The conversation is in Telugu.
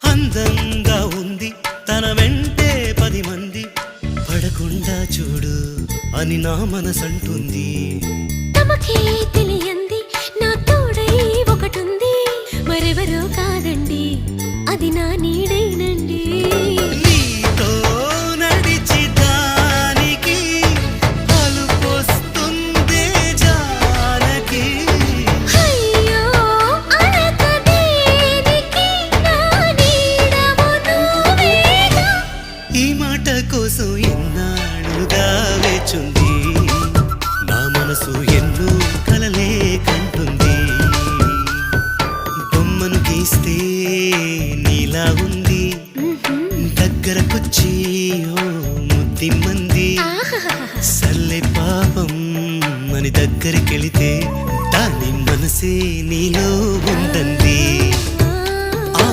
అందంగా ఉంది తన వెంటే 10 మంది పడకుండా చూడు అని నా మనసంటుంది. తమకే తెలియంది నా తోడై ఒకటుంది, మరెవరో కాదండి అది నా నీడైనండి. నీతో నడిచి దానికి అలుపొస్తుందే జానకి. అయ్యో అనక దేనికి నా నీడవు నువ్వేగా. ఈ మాట కోసం ఎన్నాళ్ళుగా వేచుంది నా మనసు, ఎన్నో కలలే కంటుంది. బొమ్మను గీస్తే నీలా ఉంది, దగ్గరకొచ్చి ఓ ముద్దిమ్మంది. సల్లే పాపం అని దగ్గరికెళితే దాని మనసే నీలో ఉందంది.